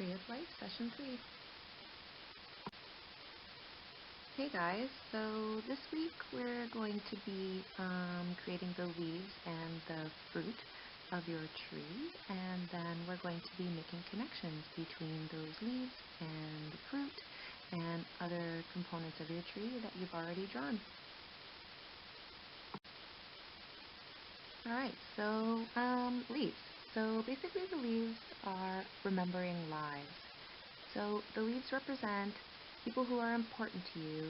Tree of Life, Session 3. Hey guys, so this week we're going to be creating the leaves and the fruit of your tree, and then we're going to be making connections between those leaves and the fruit and other components of your tree that you've already drawn. Alright, so leaves. So basically the leaves are remembering lives. So the leaves represent people who are important to you,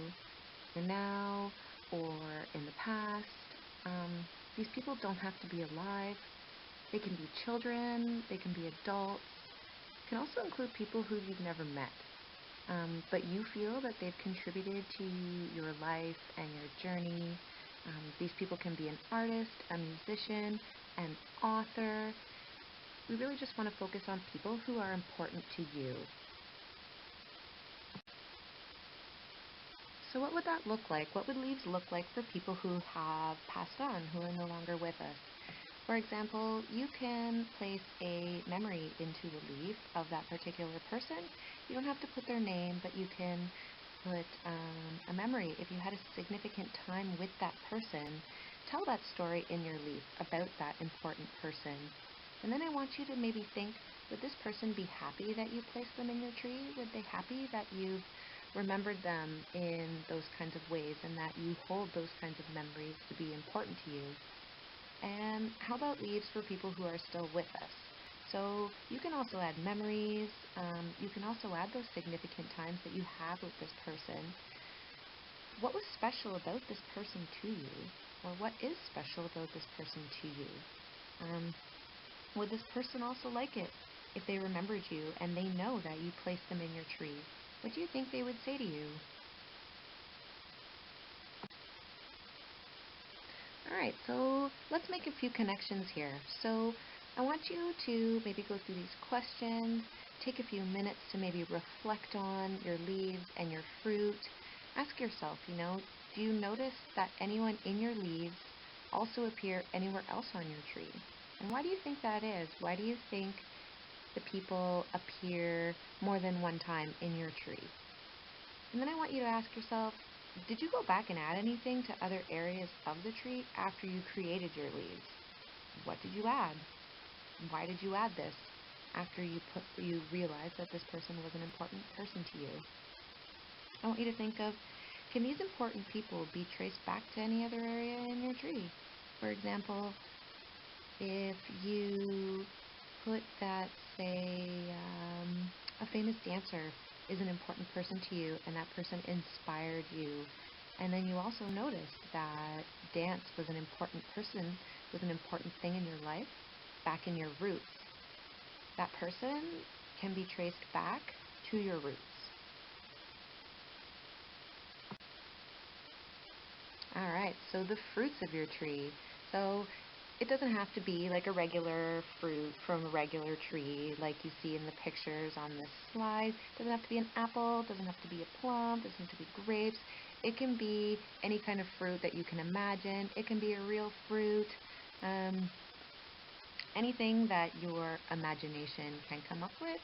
either now or in the past. These people don't have to be alive. They can be children, they can be adults. It can also include people who you've never met. But you feel that they've contributed to your life and your journey. These people can be an artist, a musician, an author. We really just want to focus on people who are important to you. So what would that look like? What would leaves look like for people who have passed on, who are no longer with us? For example, you can place a memory into the leaf of that particular person. You don't have to put their name, but you can put a memory. If you had a significant time with that person, tell that story in your leaf about that important person. And then I want you to maybe think, would this person be happy that you placed them in your tree? Would they happy that you've remembered them in those kinds of ways and that you hold those kinds of memories to be important to you? And how about leaves for people who are still with us? So you can also add memories. You can also add those significant times that you have with this person. What was special about this person to you? Or what is special about this person to you? Would this person also like it if they remembered you and they know that you placed them in your tree? What do you think they would say to you? Alright, so let's make a few connections here. So I want you to maybe go through these questions, take a few minutes to maybe reflect on your leaves and your fruit. Ask yourself, do you notice that anyone in your leaves also appear anywhere else on your tree? And why do you think that is? Why do you think the people appear more than one time in your tree? And then I want you to ask yourself, did you go back and add anything to other areas of the tree after you created your leaves? What did you add? Why did you add this after you realized that this person was an important person to you? I want you to think of, can these important people be traced back to any other area in your tree? For example, if you put that, say, a famous dancer is an important person to you and that person inspired you, and then you also noticed that dance was an important person, was an important thing in your life, back in your roots. That person can be traced back to your roots. Alright, so the fruits of your tree. So it doesn't have to be like a regular fruit from a regular tree like you see in the pictures on this slide. It doesn't have to be an apple, doesn't have to be a plum, doesn't have to be grapes. It can be any kind of fruit that you can imagine. It can be a real fruit. Anything that your imagination can come up with,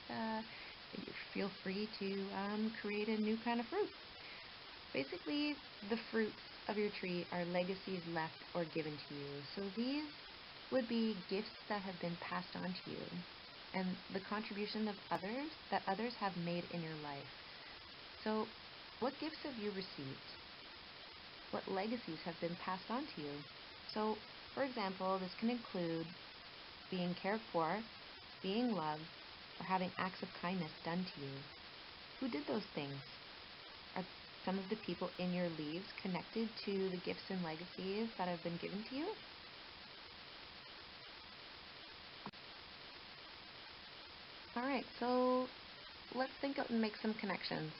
you feel free to create a new kind of fruit. Basically, the fruits of your tree are legacies left or given to you. So these would be gifts that have been passed on to you and the contribution of others that others have made in your life. So what gifts have you received? What legacies have been passed on to you? So, for example, this can include being cared for, being loved, or having acts of kindness done to you. Who did those things? Are some of the people in your leaves connected to the gifts and legacies that have been given to you? Alright, so let's think out and make some connections.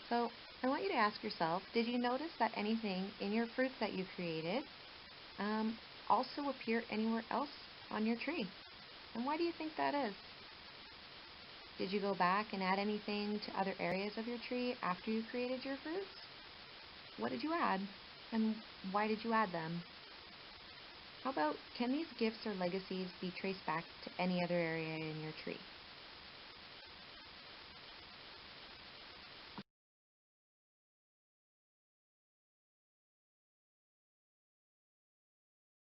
So I want you to ask yourself, did you notice that anything in your fruits that you created also appear anywhere else on your tree? And why do you think that is? Did you go back and add anything to other areas of your tree after you created your fruits? What did you add? And why did you add them? How about, can these gifts or legacies be traced back to any other area in your tree?